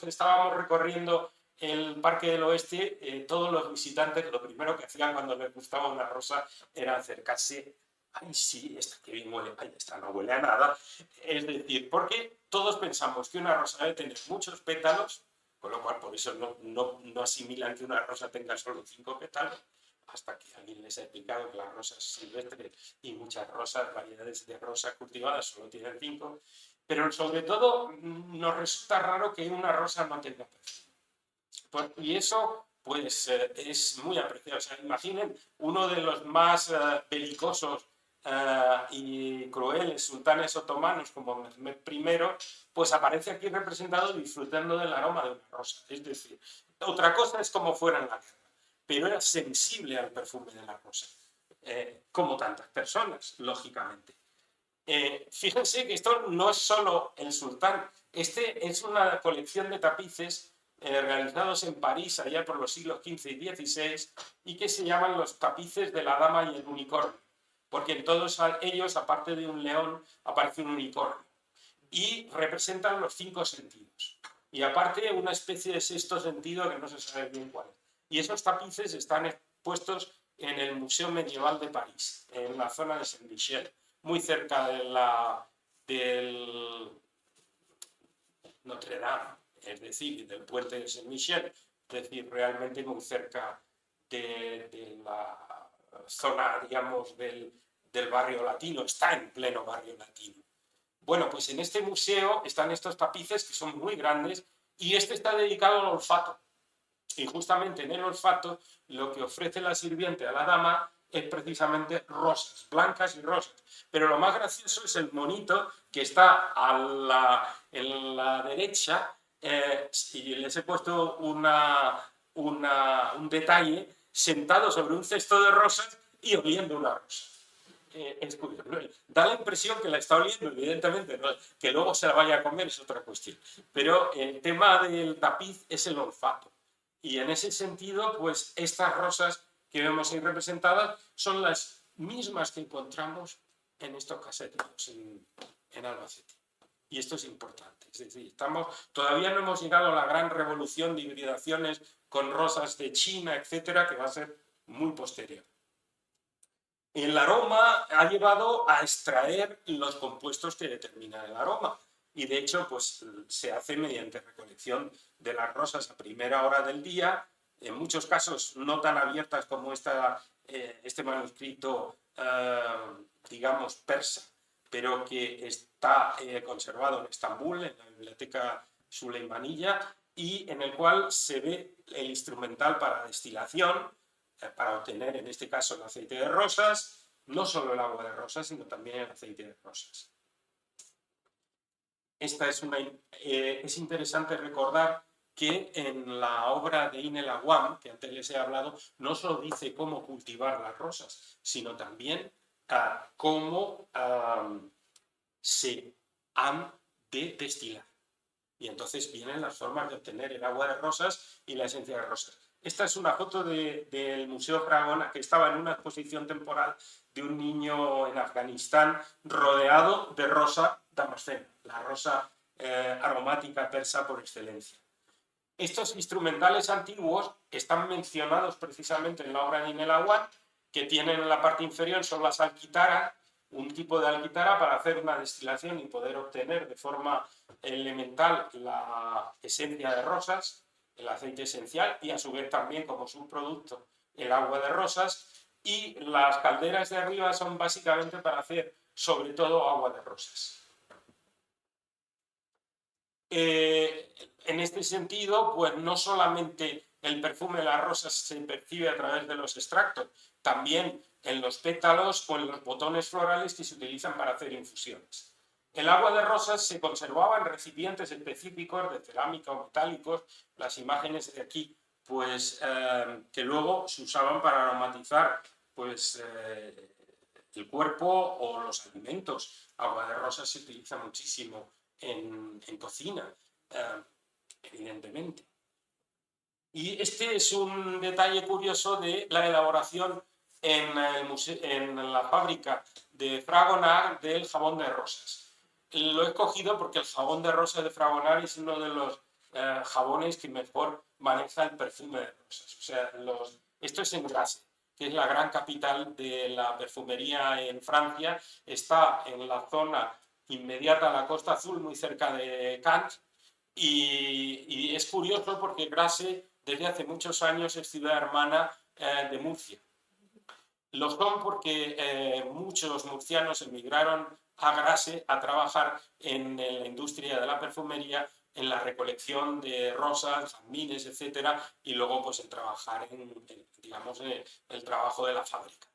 estábamos recorriendo el Parque del Oeste, todos los visitantes lo primero que hacían cuando les gustaba una rosa era acercarse. Ay, sí, esta que bien huele, ay, esta no huele a nada. Es decir, porque todos pensamos que una rosa debe tener muchos pétalos, con lo cual por eso no asimilan que una rosa tenga solo 5 pétalos, hasta que alguien les ha explicado que las rosas silvestres y muchas rosas, variedades de rosas cultivadas, solo tienen 5, pero sobre todo nos resulta raro que una rosa no tenga perfume. Y eso pues es muy apreciado. O sea, imaginen uno de los más belicosos y crueles sultanes otomanos como Mehmed I, pues aparece aquí representado disfrutando del aroma de una rosa. Es decir, otra cosa es como fuera en la guerra, pero era sensible al perfume de la rosa, como tantas personas, lógicamente. Fíjense que esto no es solo el sultán, este es una colección de tapices realizados en París allá por los siglos XV y XVI y que se llaman los tapices de la dama y el unicornio, porque en todos ellos, aparte de un león, aparece un unicornio y representan los 5 sentidos. Y aparte una especie de sexto sentido que no se sabe bien cuál es. Y esos tapices están expuestos en el Museo Medieval de París, en la zona de Saint-Michel, muy cerca del Notre Dame, es decir, del puente de Saint-Michel, es decir, realmente muy cerca de la zona, digamos, del barrio latino, está en pleno barrio latino. Bueno, pues en este museo están estos tapices que son muy grandes y este está dedicado al olfato. Y justamente en el olfato lo que ofrece la sirviente a la dama es precisamente rosas, blancas y rosas. Pero lo más gracioso es el monito que está en la derecha y les he puesto un detalle sentado sobre un cesto de rosas y oliendo una rosa. Es curioso. Da la impresión que la está oliendo, evidentemente, ¿no? Que luego se la vaya a comer es otra cuestión. Pero el tema del tapiz es el olfato. Y en ese sentido, pues estas rosas que vemos ahí representadas son las mismas que encontramos en estos caseríos en Albacete. Y esto es importante. Es decir, todavía no hemos llegado a la gran revolución de hibridaciones con rosas de China, etcétera, que va a ser muy posterior. El aroma ha llevado a extraer los compuestos que determinan el aroma. Y de hecho, pues se hace mediante recolección de las rosas a primera hora del día, en muchos casos no tan abiertas como este manuscrito, digamos, persa, pero que está conservado en Estambul, en la biblioteca Suleimaniyya, y en el cual se ve el instrumental para destilación, para obtener, en este caso, el aceite de rosas, no solo el agua de rosas, sino también el aceite de rosas. Es interesante recordar que en la obra de Ine Lawam, que antes les he hablado, no solo dice cómo cultivar las rosas, sino también cómo se han de destilar. Y entonces vienen las formas de obtener el agua de rosas y la esencia de rosas. Esta es una foto del Museo Fragona, que estaba en una exposición temporal de un niño en Afganistán rodeado de rosa damascena, la rosa aromática persa por excelencia. Estos instrumentales antiguos están mencionados precisamente en la obra de Ine Lawam, que tienen en la parte inferior son las alquitaras, un tipo de alquitara para hacer una destilación y poder obtener de forma elemental la esencia de rosas, el aceite esencial y a su vez también como subproducto el agua de rosas, y las calderas de arriba son básicamente para hacer sobre todo agua de rosas. En este sentido, pues no solamente el perfume de las rosas se percibe a través de los extractos, también en los pétalos o en los botones florales que se utilizan para hacer infusiones. El agua de rosas se conservaba en recipientes específicos de cerámica o metálicos, las imágenes de aquí, pues que luego se usaban para aromatizar pues, el cuerpo o los alimentos. Agua de rosas se utiliza muchísimo en cocina, evidentemente. Y este es un detalle curioso de la elaboración en la fábrica de Fragonard del jabón de rosas. Lo he cogido porque el jabón de rosas de Fragonard es uno de los jabones que mejor maneja el perfume de rosas. O sea, esto es en Grasse, que es la gran capital de la perfumería en Francia. Está en la zona inmediata a la Costa Azul, muy cerca de Cannes, y es curioso porque Grasse desde hace muchos años es ciudad hermana de Murcia. Lo son porque muchos murcianos emigraron a Grasse a trabajar en la industria de la perfumería en la recolección de rosas, jazmines, etcétera, y luego pues en trabajar digamos, el trabajo de la fábrica.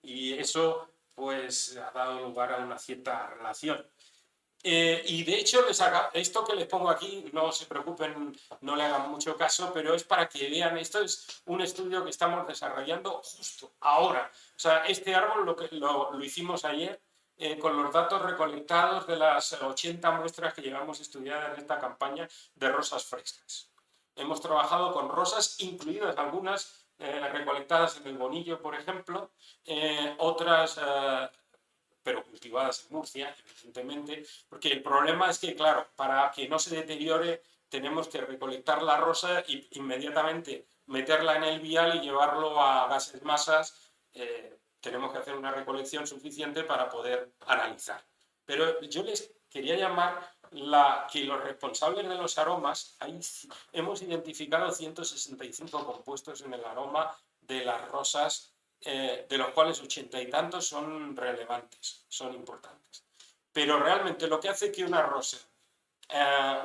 Y eso pues ha dado lugar a una cierta relación. Y de hecho, esto que les pongo aquí, no se preocupen, no le hagan mucho caso, pero es para que vean, esto es un estudio que estamos desarrollando justo ahora. O sea, este árbol lo hicimos ayer con los datos recolectados de las 80 muestras que llevamos estudiadas en esta campaña de rosas frescas. Hemos trabajado con rosas, incluidas algunas recolectadas en el Bonillo, por ejemplo, otras pero cultivadas en Murcia, evidentemente, porque el problema es que, claro, para que no se deteriore, tenemos que recolectar la rosa e inmediatamente meterla en el vial y llevarlo a gases masas. Tenemos que hacer una recolección suficiente para poder analizar. Pero yo les quería llamar que los responsables de los aromas, ahí hemos identificado 165 compuestos en el aroma de las rosas, de los cuales 80 y tantos son relevantes, son importantes. Pero realmente lo que hace que una rosa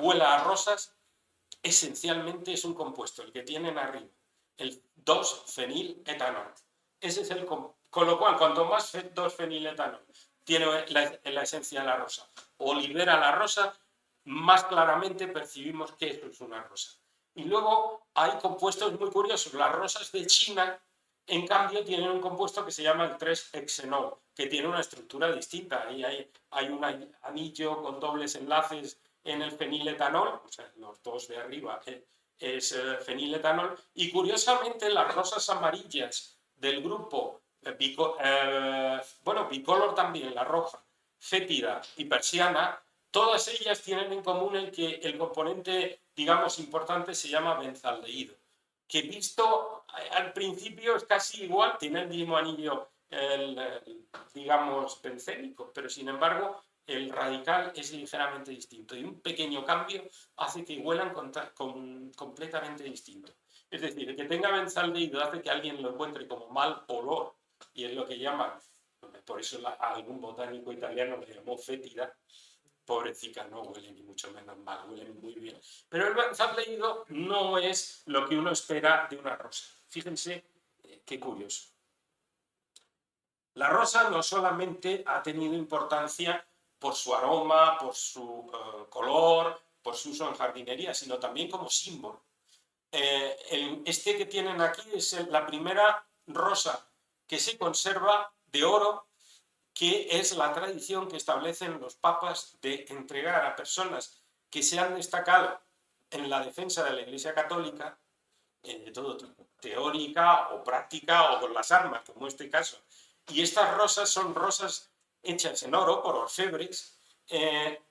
huela a rosas esencialmente es un compuesto, el que tienen arriba, el 2-feniletanol. Ese es con lo cual, cuanto más 2-feniletanol tiene la esencia de la rosa o libera la rosa, más claramente percibimos que eso es una rosa. Y luego hay compuestos muy curiosos. Las rosas de China, en cambio, tienen un compuesto que se llama el 3-hexenol, que tiene una estructura distinta. Ahí hay un anillo con dobles enlaces en el feniletanol, o sea, los dos de arriba es feniletanol, y curiosamente las rosas amarillas del grupo, bicolor también, la roja, fétida y persiana, todas ellas tienen en común el componente, digamos, importante se llama benzaldehído, que visto al principio es casi igual, tiene el mismo anillo, digamos, bencénico, pero sin embargo el radical es ligeramente distinto y un pequeño cambio hace que huelan completamente distinto. Es decir, el que tenga benzaldehído hace que alguien lo encuentre como mal olor, y es lo que llaman, por eso algún botánico italiano le llamó fétida. Pobrecita, no huele ni mucho menos mal, huelen muy bien. Pero el benzaldehído no es lo que uno espera de una rosa. Fíjense qué curioso. La rosa no solamente ha tenido importancia por su aroma, por su color, por su uso en jardinería, sino también como símbolo. Este que tienen aquí es la primera rosa que se conserva de oro, que es la tradición que establecen los papas de entregar a personas que se han destacado en la defensa de la Iglesia Católica, de todo tipo, teórica o práctica o con las armas, como este caso. Y estas rosas son rosas hechas en oro por orfebres,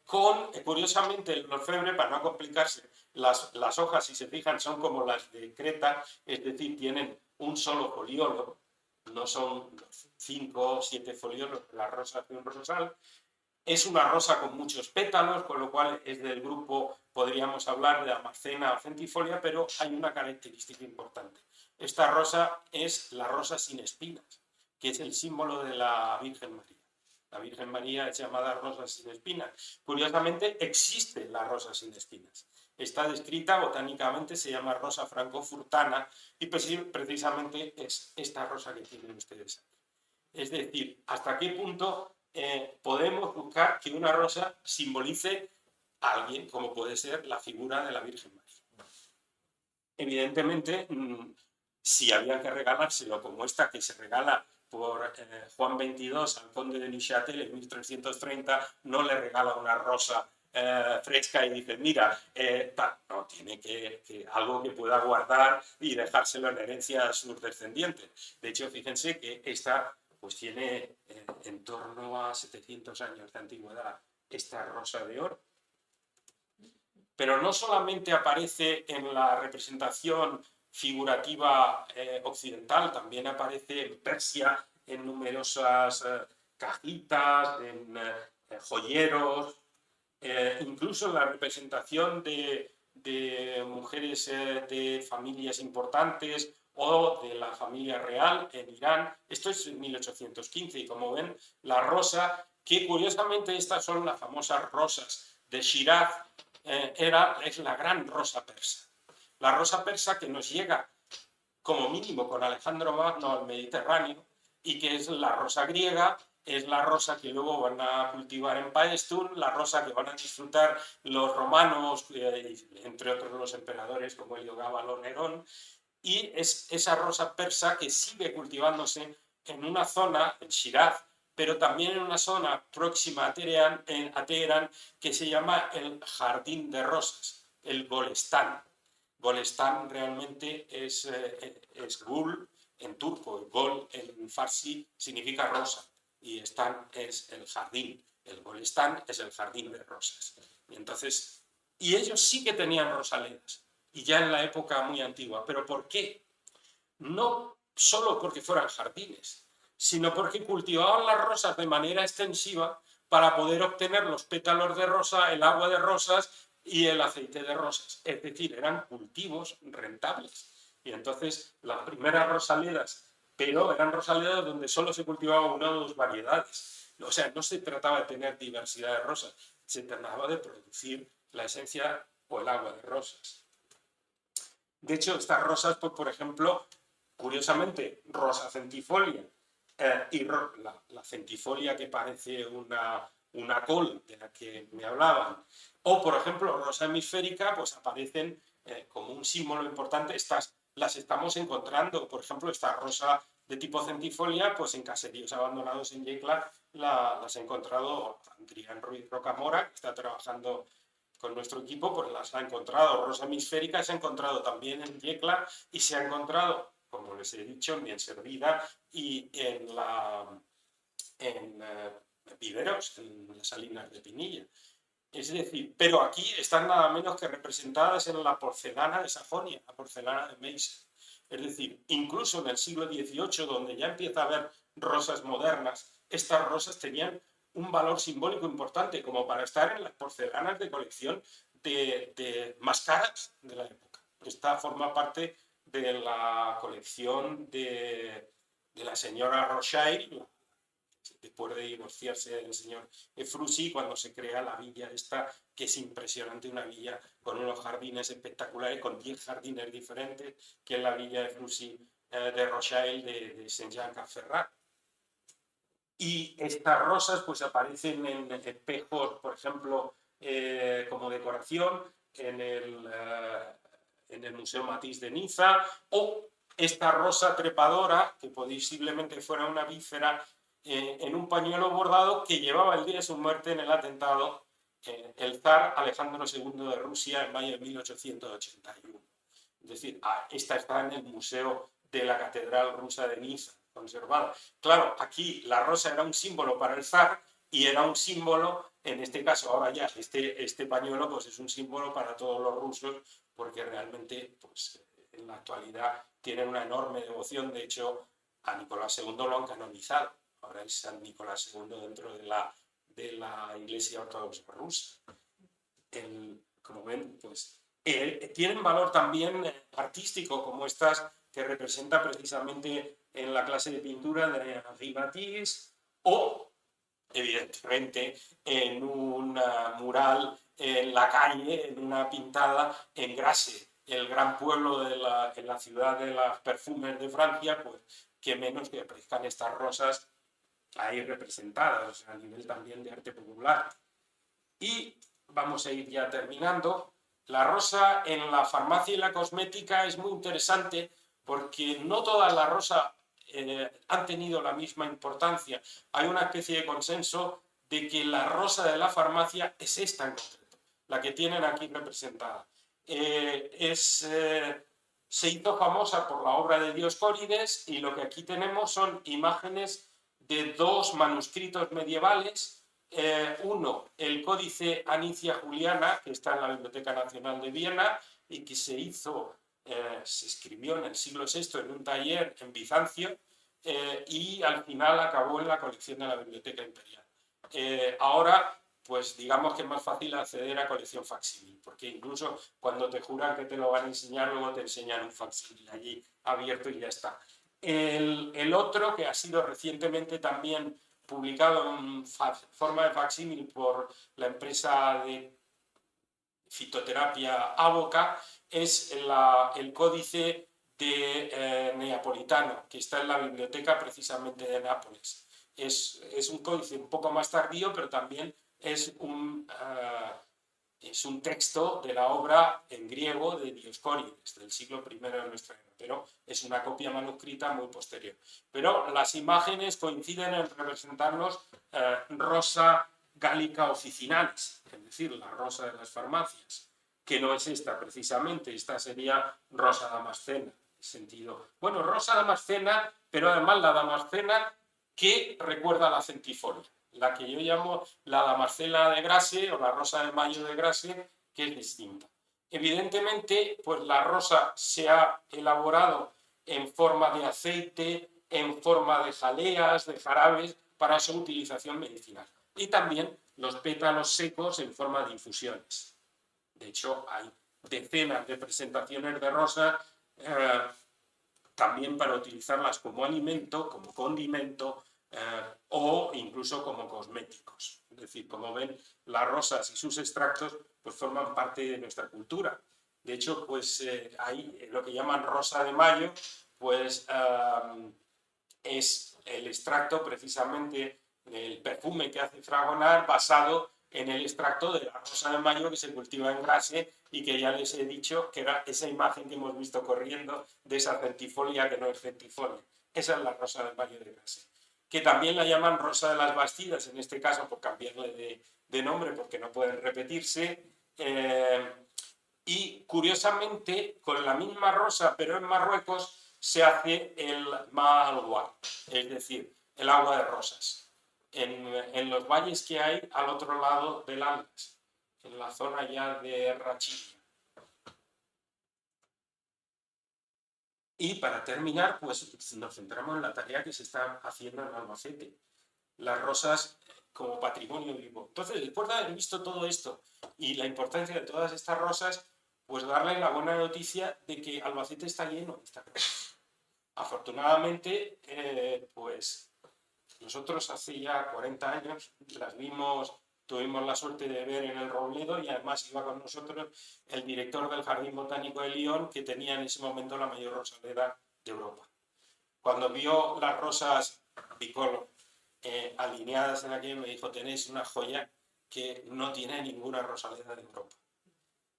curiosamente, el orfebre, para no complicarse, las hojas, si se fijan, son como las de Creta, es decir, tienen un solo foliolo, no son 5 o 7 foliolos de la rosa de un rosal. Es una rosa con muchos pétalos, con lo cual es del grupo, podríamos hablar de Amarcena o centifolia, pero hay una característica importante. Esta rosa es la rosa sin espinas, que es el símbolo de la Virgen María. La Virgen María es llamada rosa sin espinas. Curiosamente, existe la rosa sin espinas. Está descrita botánicamente, se llama rosa francofurtana y precisamente es esta rosa que tienen ustedes aquí. Es decir, hasta qué punto podemos buscar que una rosa simbolice a alguien, como puede ser la figura de la Virgen María. Evidentemente, si había que regalárselo como esta que se regala por Juan XXII al conde de Neuchâtel en 1330, no le regala una rosa fresca y dice, mira, no, tiene que algo que pueda guardar y dejárselo en herencia a sus descendientes. De hecho, fíjense que esta pues tiene en torno a 700 años de antigüedad, esta rosa de oro. Pero no solamente aparece en la representación figurativa occidental, también aparece en Persia en numerosas cajitas, en joyeros, incluso en la representación de mujeres de familias importantes o de la familia real en Irán. Esto es en 1815 y como ven, la rosa, que curiosamente estas son las famosas rosas de Shiraz, es la gran rosa persa. La rosa persa que nos llega como mínimo con Alejandro Magno al Mediterráneo y que es la rosa griega, es la rosa que luego van a cultivar en Paestum, la rosa que van a disfrutar los romanos, entre otros los emperadores como Heliogábalo o Nerón, y es esa rosa persa que sigue cultivándose en una zona, en Shiraz, pero también en una zona próxima a Teherán que se llama el Jardín de Rosas, el Golestán. Golestán realmente es gul en turco, gol en farsi significa rosa y están es el jardín, el Golestán es el jardín de rosas. Y entonces, y ellos sí que tenían rosaleras, y ya en la época muy antigua. ¿Pero por qué? No solo porque fueran jardines, sino porque cultivaban las rosas de manera extensiva para poder obtener los pétalos de rosa, el agua de rosas y el aceite de rosas. Es decir, eran cultivos rentables. Y entonces las primeras rosaleras, pero eran rosaleras donde solo se cultivaba una o dos variedades. O sea, no se trataba de tener diversidad de rosas, se trataba de producir la esencia o el agua de rosas. De hecho, estas rosas, pues, por ejemplo, curiosamente, rosa centifolia y la centifolia que parece una col de la que me hablaban, o por ejemplo, rosa hemisférica, pues aparecen como un símbolo importante. Estas las estamos encontrando, por ejemplo, esta rosa de tipo centifolia, pues en caseríos abandonados en Yecla las he encontrado Adrián Ruiz Rocamora, que está trabajando con nuestro equipo, pues las ha encontrado. Rosa hemisférica se ha encontrado también en Yecla y se ha encontrado, como les he dicho, en Bienservida y en Viveros, en las Salinas de Pinilla. Es decir, pero aquí están nada menos que representadas en la porcelana de Sajonia, la porcelana de Meissen. Es decir, incluso en el siglo XVIII, donde ya empieza a haber rosas modernas, estas rosas tenían un valor simbólico importante como para estar en las porcelanas de colección más caras de la época. Esta forma parte de la colección de la señora Rothschild, después de divorciarse del señor Efrusi, cuando se crea la villa esta, que es impresionante, una villa con unos jardines espectaculares, con 10 jardines diferentes, que es la villa de Efrusi de Rothschild de Saint-Jean-Cap-Ferrat. Y estas rosas pues aparecen en espejos, por ejemplo, como decoración en el Museo Matisse de Niza, o esta rosa trepadora, que posiblemente fuera una víscera, en un pañuelo bordado que llevaba el día de su muerte en el atentado el zar Alejandro II de Rusia en mayo de 1881. Es decir, esta está en el Museo de la Catedral Rusa de Niza, conservada. Claro, aquí la rosa era un símbolo para el zar y era un símbolo, en este caso ahora ya, este pañuelo pues es un símbolo para todos los rusos, porque realmente pues, en la actualidad tienen una enorme devoción. De hecho, a Nicolás II lo han canonizado. Ahora es San Nicolás II dentro de la Iglesia Ortodoxa rusa. Como ven, pues tienen valor también artístico, como estas que representa precisamente en la clase de pintura de Henri Matisse, o evidentemente en un mural en la calle, en una pintada en Grasse, el gran pueblo en la ciudad de los perfumes de Francia, pues que menos que aparezcan estas rosas ahí representadas, a nivel también de arte popular. Y vamos a ir ya terminando. La rosa en la farmacia y la cosmética es muy interesante porque no todas las rosas han tenido la misma importancia. Hay una especie de consenso de que la rosa de la farmacia es esta en concreto, la que tienen aquí representada. Se hizo famosa por la obra de Dioscórides y lo que aquí tenemos son imágenes de dos manuscritos medievales. Uno, el Códice Anicia Juliana, que está en la Biblioteca Nacional de Viena y que se escribió en el siglo VI en un taller en Bizancio y al final acabó en la colección de la Biblioteca Imperial. Ahora, pues digamos que es más fácil acceder a colección facsímil, porque incluso cuando te juran que te lo van a enseñar, luego te enseñan un facsímil allí abierto y ya está. El otro, que ha sido recientemente también publicado en forma de facsímil por la empresa de fitoterapia Avoca, es el códice de neapolitano, que está en la biblioteca precisamente de Nápoles. Es un códice un poco más tardío, pero también es un texto de la obra en griego de Dioscórides, del siglo I de nuestra era, pero es una copia manuscrita muy posterior. Pero las imágenes coinciden en representarnos rosa gallica officinalis, es decir, la rosa de las farmacias, que no es esta precisamente, esta sería rosa damascena, en sentido. Bueno, rosa damascena, pero además la damascena que recuerda a la centifolia, la que yo llamo la damascena de Grasse o la rosa de mayo de Grasse, que es distinta. Evidentemente, pues la rosa se ha elaborado en forma de aceite, en forma de jaleas, de jarabes, para su utilización medicinal. Y también los pétalos secos en forma de infusiones. De hecho, hay decenas de presentaciones de rosa también para utilizarlas como alimento, como condimento o incluso como cosméticos. Es decir, como ven, las rosas y sus extractos pues forman parte de nuestra cultura. De hecho, pues hay lo que llaman rosa de mayo, pues es el extracto precisamente del perfume que hace Fragonard basado en el extracto de la rosa de mayo que se cultiva en Grasse y que ya les he dicho que era esa imagen que hemos visto corriendo de esa centifolia que no es centifolia. Esa es la rosa de mayo de Grasse, que también la llaman rosa de las Bastidas, en este caso por cambiarle de nombre porque no pueden repetirse. Y curiosamente, con la misma rosa, pero en Marruecos, se hace el Ma'alwa, es decir, el agua de rosas, en los valles que hay al otro lado del Atlas, en la zona ya de Rachilla. Y para terminar, pues nos centramos en la tarea que se está haciendo en Albacete. Las rosas como patrimonio vivo. Entonces, después de haber visto todo esto y la importancia de todas estas rosas, pues darle la buena noticia de que Albacete está lleno de estas rosas. Afortunadamente, pues nosotros hace ya 40 años las vimos, tuvimos la suerte de ver en el Robledo y además iba con nosotros el director del Jardín Botánico de Lyon, que tenía en ese momento la mayor rosaleda de Europa. Cuando vio las rosas bicolor alineadas en aquello, me dijo, tenéis una joya que no tiene ninguna rosaleda de Europa.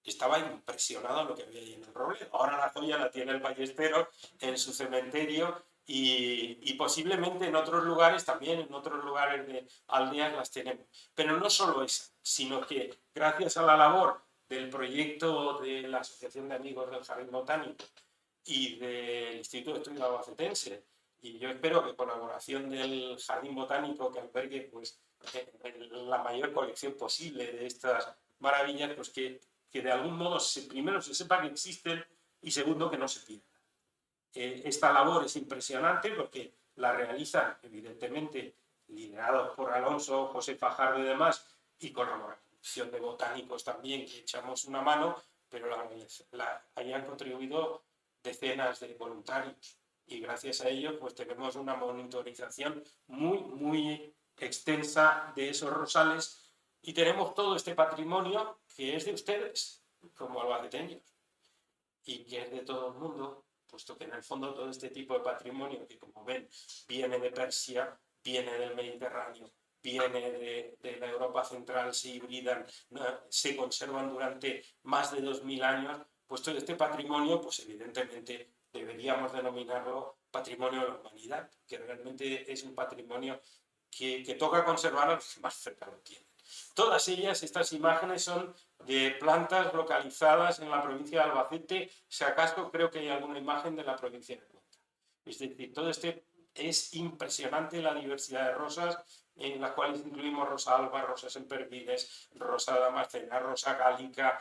Estaba impresionado lo que había ahí en el Robledo. Ahora la joya la tiene el Ballesteros en su cementerio y posiblemente en otros lugares también, en otros lugares de aldeas las tenemos. Pero no solo esa, sino que gracias a la labor del proyecto de la Asociación de Amigos del Jardín Botánico y del Instituto de Estudios Albacetense, y yo espero que colaboración del Jardín Botánico que albergue pues, la mayor colección posible de estas maravillas, pues que de algún modo primero se sepa que existen y segundo que no se pierdan. Esta labor es impresionante porque la realizan evidentemente liderados por Alonso, José Fajardo y demás, y con la colaboración de botánicos también que echamos una mano, pero ahí han contribuido decenas de voluntarios y gracias a ello pues tenemos una monitorización muy extensa de esos rosales y tenemos todo este patrimonio que es de ustedes como albaceteños y que es de todo el mundo, puesto que en el fondo todo este tipo de patrimonio que como ven viene de Persia, viene del Mediterráneo, viene de la Europa central, se hibridan, se conservan durante más de 2000 años, pues todo este patrimonio, pues evidentemente deberíamos denominarlo patrimonio de la humanidad, que realmente es un patrimonio que toca conservar a los que más cerca lo tienen. Todas ellas, estas imágenes son de plantas localizadas en la provincia de Albacete, si acaso creo que hay alguna imagen de la provincia de Cuenca. Es decir, todo este es impresionante la diversidad de rosas, en las cuales incluimos rosa alba, rosas sempervirens, rosa damascena, rosa gálica,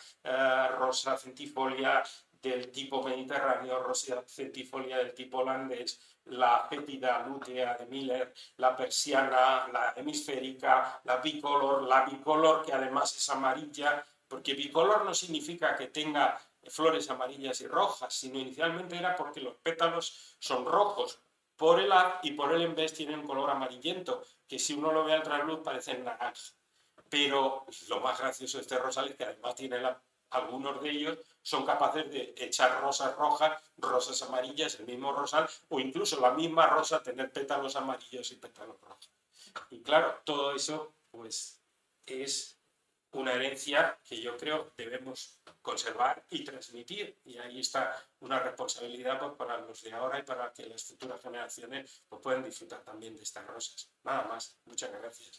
rosa centifolia del tipo mediterráneo, rosa centifolia del tipo holandés, la fétida lútea de Miller, la persiana, la hemisférica, la bicolor que además es amarilla, porque bicolor no significa que tenga flores amarillas y rojas, sino inicialmente era porque los pétalos son rojos por el haz y por el en vez tienen color amarillento, que si uno lo ve al trasluz parece naranja. Pero lo más gracioso de este rosal es que además tiene la algunos de ellos son capaces de echar rosas rojas, rosas amarillas, el mismo rosal, o incluso la misma rosa tener pétalos amarillos y pétalos rojos. Y claro, todo eso pues es una herencia que yo creo debemos conservar y transmitir. Y ahí está una responsabilidad pues, para los de ahora y para que las futuras generaciones pues, puedan disfrutar también de estas rosas. Nada más. Muchas gracias.